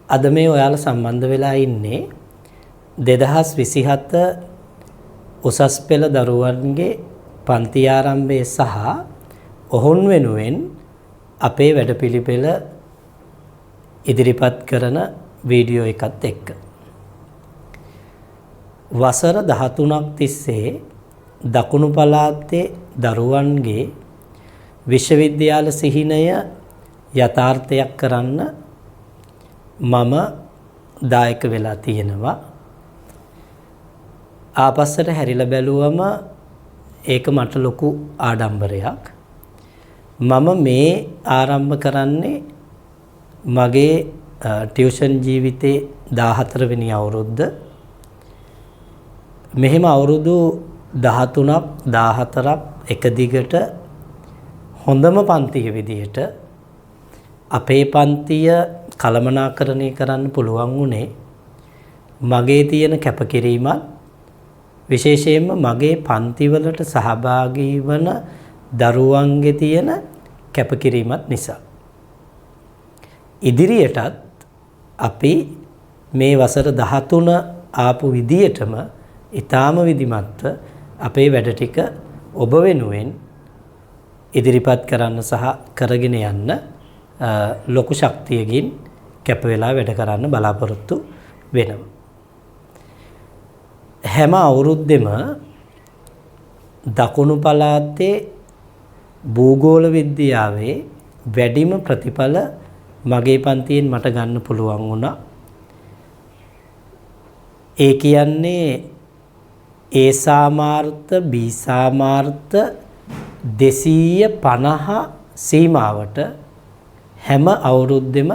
අද මේ ඔයාලා සම්බන්ධ වෙලා ඉන්නේ 2027 උසස් පෙළ දරුවන්ගේ පන්ති ආරම්භය සහ ඔවුන් වෙනුවෙන් අපේ වැඩපිළිවෙල ඉදිරිපත් කරන වීඩියෝ එකත් එක්ක. වසර 13ක් තිස්සේ දකුණු පළාතේ දරුවන්ගේ විශ්වවිද්‍යාල සිහිනය යථාර්ථයක් කරන්න මම දායක වෙලා තියෙනවා. ආපස්සට හැරිලා බැලුවම ඒක මට ලොකු ආඩම්බරයක්. මම මේ ආරම්භ කරන්නේ මගේ ටියුෂන් ජීවිතේ 14 වෙනි අවුරුද්ද. මෙහෙම අවුරුදු 13ක් 14ක් එක දිගට හොඳම පන්තිය විදිහට අපේ පන්තිය කළමනාකරණය කරන්න පුළුවන් වුණේ මගේ තියෙන කැපකිරීමත් විශේෂයෙන්ම මගේ පන්තිවලට සහභාගී වන දරුවන්ගේ තියෙන කැපකිරීමත් නිසා. ඉදිරියටත් අපි මේ වසර 13 ආපු විදියටම ඊටාම විධිමත්ව අපේ වැඩ ටික ඔබ වෙනුවෙන් ඉදිරිපත් කරන්න සහ කරගෙන යන්න ලොකු ශක්තියකින් කැප වෙලා වැඩ කරන්න බලාපොරොත්තු වෙනවා. හැම අවුරුද්දෙම දකුණු පළාතේ භූගෝල විද්‍යාවේ වැඩිම ප්‍රතිඵල මගේ පන්තියෙන් මට ගන්න පුළුවන් වුණා. ඒ කියන්නේ A සාමාර්ථ B සාමාර්ථ 250 සීමාවට හැම අවුරුද්දෙම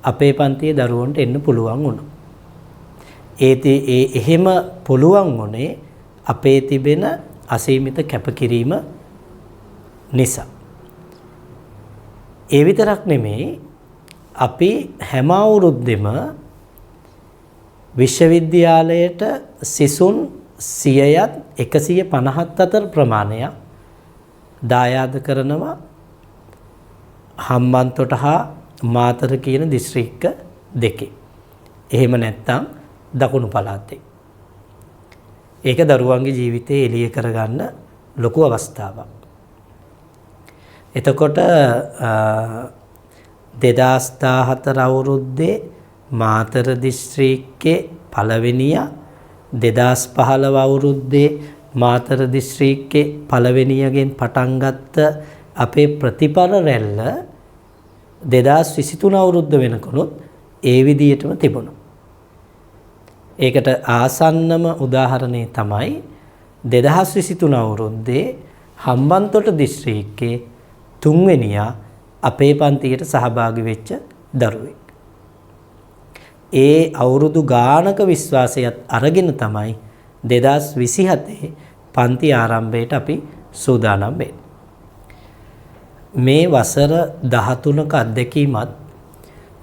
අපේ පන්තියේ දරුවන්ට එන්න පුළුවන් වුණා. එහෙම පුළුවන් වුණේ අපේ තිබෙන අසීමිත කැපකිරීම නිසා. ඒ විතරක් නෙමෙයි අපි හැම අවුරුද්දෙම විශ්වවිද්‍යාලයට සිසුන් 100ත් 150ත් ප්‍රමාණයක් දායාද කරනවා හම්බන්තොට හා මාතර කියන දිස්ත්‍රික්ක දෙකේ. එහෙම නැත්නම් දකුණු පළාතේ. ඒක දරුවන්ගේ ජීවිතේ එළිය කරගන්න ලොකු අවස්ථාවක්. එතකොට 2014 අවුරුද්දේ මාතර දිස්ත්‍රික්කේ පළවෙනියා 2015 අවුරුද්දේ මාතර දිස්ත්‍රික්කේ පළවෙනියගෙන් පටන් ගත්ත අපේ ප්‍රතිඵල රැල්ල 2023 අවුරුද්ද වෙනකොනුත් ඒ විදිහටම තිබුණා. ඒකට ආසන්නම උදාහරණය තමයි 2023 අවුරුද්දේ හම්බන්තොට දිස්ත්‍රික්කේ තුන්වෙනියා අපේ පන්තියට සහභාගී වෙච්ච දරුවෙක්. ඒ අවුරුදු ගානක විශ්වාසයත් අරගෙන තමයි 2027 පන්ති ආරම්භයට අපි සූදානම් වෙන්නේ. මේ වසර 13ක අත්දැකීමත්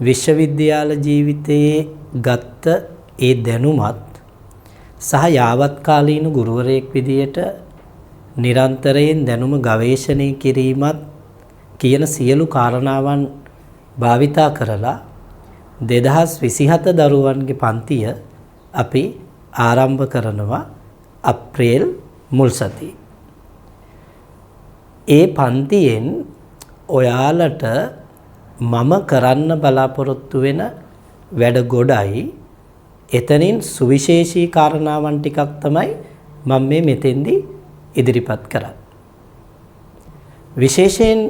විශ්වවිද්‍යාල ජීවිතයේ ගත්ත ඒ දැනුමත් සහ යාවත්කාලීන ගුරුවරයෙක් විදියට නිරන්තරයෙන් දැනුම ගවේෂණය කිරීමත් කියන සියලු කාරණාවන් භාවිතා කරලා 2027 දරුවන්ගේ පන්තිය අපි ආරම්භ කරනවා අප්‍රේල් මුල් සතියේ. ඒ පන්තියෙන් ඔයාලට මම කරන්න බලාපොරොත්තු වෙන වැඩ ගොඩයි. එතනින් සුවිශේෂී කාරණාවන් ටිකක් තමයි මම මෙතෙන්දී ඉදිරිපත් කරන්නේ. විශේෂයෙන්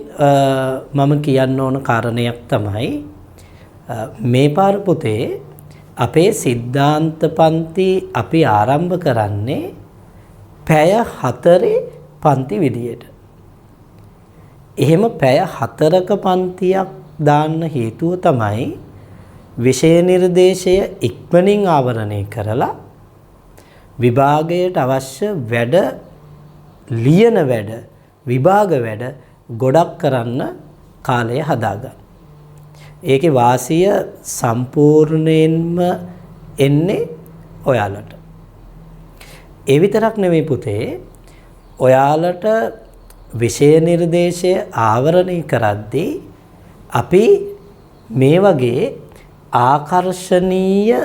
මම කියන්න ඕන කාරණයක් තමයි මේ පාර පුතේ අපේ සිද්ධාන්ත පන්ති අපි ආරම්භ කරන්නේ පැය 4 පන්ති විදියට. එහෙම පැය 4ක පන්තියක් දාන්න හේතුව තමයි විෂය නිර්දේශය ඉක්මනින් ආවරණය කරලා විභාගයට අවශ්‍ය වැඩ ලියන වැඩ විභාග වැඩ ගොඩක් කරන්න කාලය හදාගන්න. ඒකේ වාසිය සම්පූර්ණයෙන්ම එන්නේ ඔයාලට. ඒ විතරක් නෙවෙයි පුතේ ඔයාලට විෂය නිර්දේශය ආවරණය කරද්දී අපි මේ වගේ ආකර්ශනීය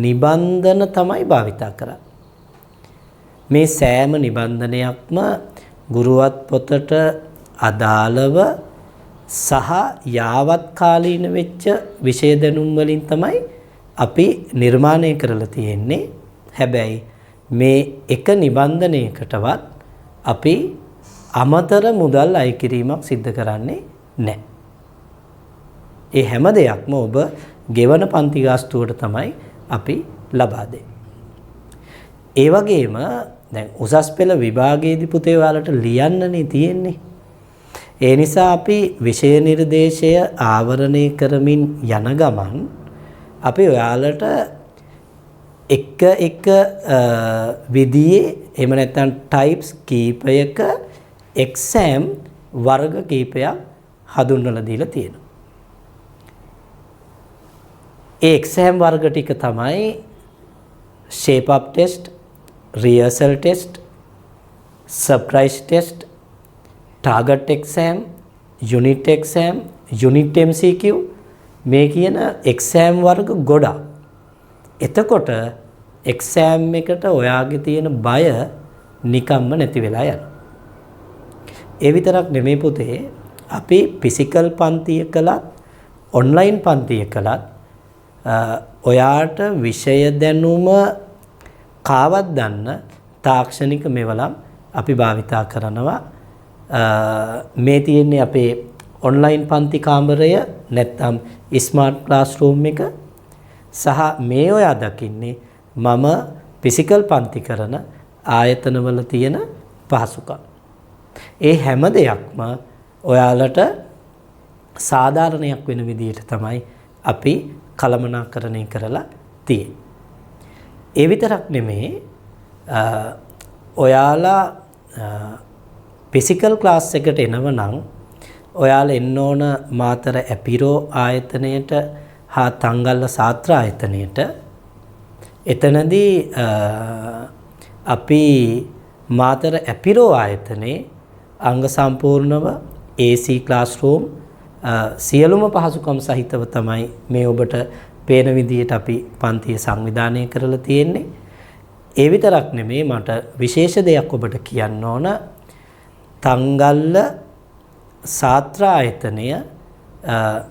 නිබන්ධන තමයි භාවිතා කරන්නේ. මේ සෑම නිබන්ධනයක්ම ගුරුවත් පොතට අදාළව සහ යාවත් කාලීන වෙච්ච විෂය දැනුම් වලින් තමයි අපි නිර්මාණය කරලා තියෙන්නේ. හැබැයි මේ එක නිබන්ධනයකටවත් අපි අමතර මුදල් අය කිරීමක් සිද්ධ කරන්නේ නැහැ. ඒ හැම දෙයක්ම ඔබ ගෙවන පන්ති ගාස්තුවට තමයි අපි ලබා දෙන්නේ. ඒ වගේම දැන් උසස් පෙළ විභාගයේදී පුතේ ඔයාලට ලියන්නනේ තියෙන්නේ. ඒ නිසා අපි විෂය නිර්දේශය ආවරණය කරමින් යන ගමන් අපි ඔයාලට එක විදිහේ එහෙම නැත්නම් ටයිප්ස් කීපයක එක්සෑම් වර්ග කීපයක් හඳුන්වලා දීලා තියෙනවා. ඒ එක්සෑම් වර්ග ටික තමයි shape up test, rehearsal test, surprise test, target exam, unit exam, unit MCQ මේ කියන එක්සෑම් වර්ග ගොඩක්. එතකොට එක්සෑම් එකට ඔයාගේ තියෙන බය නිකම්ම නැති වෙලා යනවා. ඒ විතරක් නෙමෙයි පුතේ, අපි ෆිසිකල් පන්තිය කළත් ඔන්ලයින් පන්තිය කළත් ඔයාට විෂය දැනුම කාවත් දන්න තාක්ෂණික මෙවලම් අපි භාවිතා කරනවා. මේ තියෙන්නේ අපේ ඔන්ලයින් පන්ති කාමරය නැත්නම් ස්මාර්ට් ක්ලාස්රූම් එක සහ මේ ඔයා දකින්නේ මම ෆිසිකල් පන්ති කරන ආයතනවල තියෙන පහසුකම්. ඒ හැම දෙයක්ම ඔයාලට සාධාරණයක් වෙන විදිහට තමයි අපි කළමනාකරණය කරලා තියෙන්නේ. ඒ විතරක් නෙමේ, ඔයාලා ෆිසිකල් ක්ලාස් එකට එනවනම් ඔයාලා එන්න ඕන මාතර ඇපිරෝ ආයතනයට හා තංගල්ල සාත්‍ර ආයතනයට. එතනදී අපි මාතර ඇපිරෝ ආයතනයේ අංග සම්පූර්ණව AC ක්ලාස්රූම් සියලුම පහසුකම් සහිතව තමයි මේ ඔබට පේන විදිහට අපි පන්තිය සංවිධානය කරලා තියෙන්නේ. ඒ විතරක් නෙමේ, මට විශේෂ දෙයක් ඔබට කියන්න ඕන. තංගල්ල සාත්‍ර ආයතනය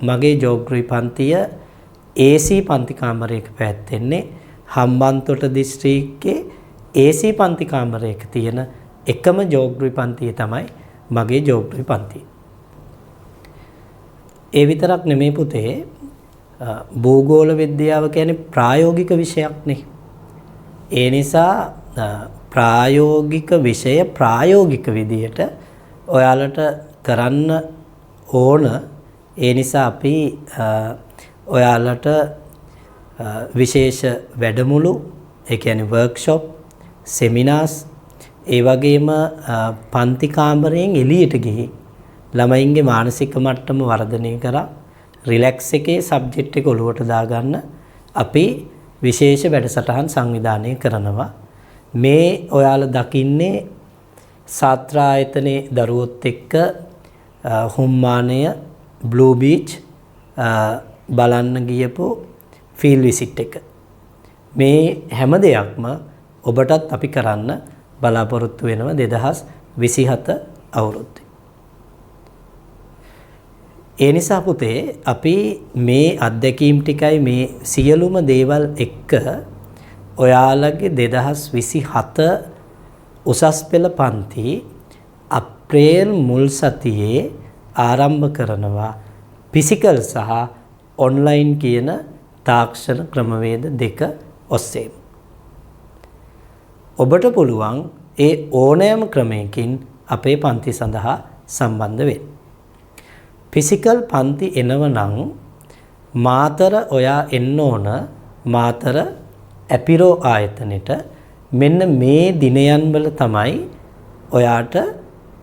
මගේ ජෝග්‍රී පන්තිය AC පන්ති කාමරයක පැවැත්වෙන්නේ. හම්බන්තොට දිස්ත්‍රික්කයේ AC පන්ති කාමරයක තියෙන එකම ජෝග්‍රී පන්තිය තමයි මගේ ජෝග්‍රී පන්තිය. ඒ විතරක් නෙමෙයි පුතේ, භූගෝල විද්‍යාව කියන්නේ ප්‍රායෝගික විෂයක් නේ. ඒ නිසා ප්‍රායෝගික විෂය ප්‍රායෝගික විදියට ඔයාලට කරන්න ඕන. ඒ නිසා අපි ඔයාලට විශේෂ වැඩමුළු, ඒ කියන්නේ වර්ක්ෂොප්, සෙමිනාර්ස්, ඒ වගේම පන්ති කාමරයෙන් එළියට ගිහින් ළමයින්ගේ මානසික මට්ටම වර්ධනය කරා රිලැක්ස් එකේ සබ්ජෙක්ට් එක ඔලුවට දාගන්න අපි විශේෂ වැඩසටහන් සංවිධානය කරනවා. මේ ඔයාලා දකින්නේ සාත්‍ර ආයතනයේ දරුවොත් එක්ක හුම්මානය බ්ලූ බීච් බලන්න ගියපු ෆීල්ඩ් විසිට් එක. මේ හැම දෙයක්ම ඔබටත් අපි කරන්න බලාපොරොත්තු වෙනවා 2027 අවුරුද්දේ. ඒ නිසා පුතේ අපි මේ අත්දැකීම් ටිකයි මේ සියලුම දේවල් එක්ක ඔයාලගේ 2027 උසස් පෙළ පන්ති අප්‍රේල් මුල් සතියේ ආරම්භ කරනවා ෆිසිකල් සහ ඔන්ලයින් කියන තාක්ෂණ ක්‍රමවේද දෙක ඔස්සේම. ඔබට පුළුවන් ඒ ඕනෑම ක්‍රමයකින් අපේ පන්ති සඳහා සම්බන්ධ වෙන්න. ෆිසිකල් පන්ති එනවනම් මාතර ඔයා එන්න ඕන මාතර ඇපිරෝ ආයතනෙට. මෙන්න මේ දිනයන් වල තමයි ඔයාට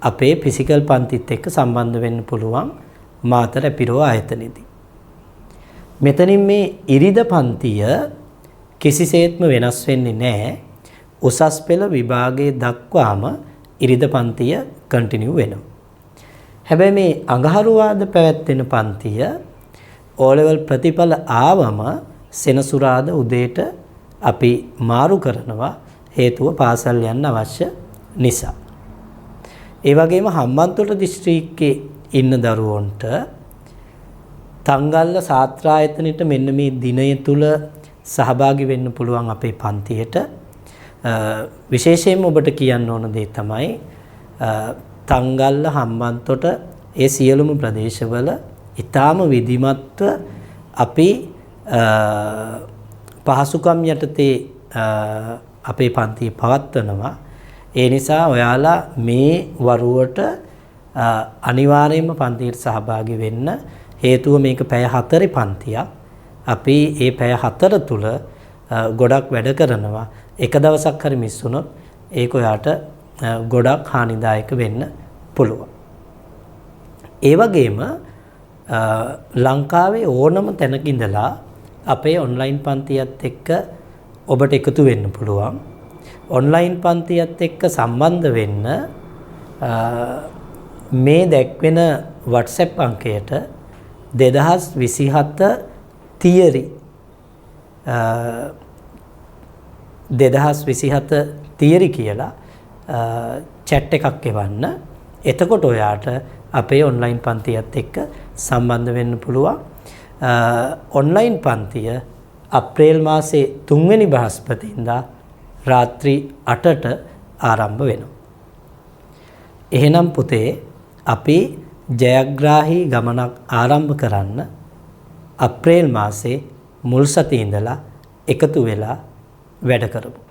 අපේ ෆිසිකල් පන්තිත් එක්ක සම්බන්ධ වෙන්න පුළුවන් මාතර ඇපිරෝ ආයතනෙදී. මෙතනින් මේ ඉරිද පන්තිය කිසිසේත්ම වෙනස් වෙන්නේ නැහැ. උසස් පෙළ විභාගයේ දක්වාම ඉරිද පන්තිය කන්ටිනියු වෙනවා. හැබැයි මේ අඟහරුවාද පැවැත්වෙන පන්තිය O level ප්‍රතිඵල ආවම සෙනසුරාදා උදේට අපි මාරු කරනවා හේතුව පාසල් යන්න අවශ්‍ය නිසා. ඒ වගේම හම්බන්තොට දිස්ත්‍රික්කයේ ඉන්න දරුවන්ට තංගල්ල සාත්‍රායතනෙට මෙන්න මේ දිනය තුල සහභාගී වෙන්න පුළුවන් අපේ පන්තියට. විශේෂයෙන්ම ඔබට කියන්න ඕන දේ තමයි තංගල්ල හම්බන්තොට ඒ සියලුම ප්‍රදේශවල ඊටාම විධිමත්ව අපි පහසුකම් යටතේ අපේ පන්තිය පවත්වනවා. ඒ නිසා ඔයාලා මේ වරුවට අනිවාර්යයෙන්ම පන්තියට සහභාගී වෙන්න. හේතුව මේක පැය 4 පන්තියක්. අපි මේ පැය 4 තුල ගොඩක් වැඩ කරනවා. එක දවසක් හරි මිස් වුණොත් ඒක ඔයාට ගොඩක් හානිදායක වෙන්න පුළුවන්. ඒ වගේම ලංකාවේ ඕනම තැනක ඉඳලා අපේ ඔන්ලයින් පන්තියත් එක්ක ඔබට එකතු වෙන්න පුළුවන්. ඔන්ලයින් පන්තියත් එක්ක සම්බන්ධ වෙන්න මේ දැක්වෙන WhatsApp අංකයට 2027 තියරි 2027 තියරි කියලා chat එකක් එවන්න. එතකොට ඔයාට අපේ ඔන්ලයින් පන්තියත් එක්ක සම්බන්ධ වෙන්න පුළුවන්. ඔන්ලයින් පන්තිය අප්‍රේල් මාසේ 3 වෙනි බ්‍රහස්පතින්දා රාත්‍රී 8ට ආරම්භ වෙනවා. එහෙනම් පුතේ අපි ජයග්‍රාහී ගමනක් ආරම්භ කරන්න අප්‍රේල් මාසේ මුල් සතියේ ඉඳලා එකතු වෙලා වැඩ කරමු.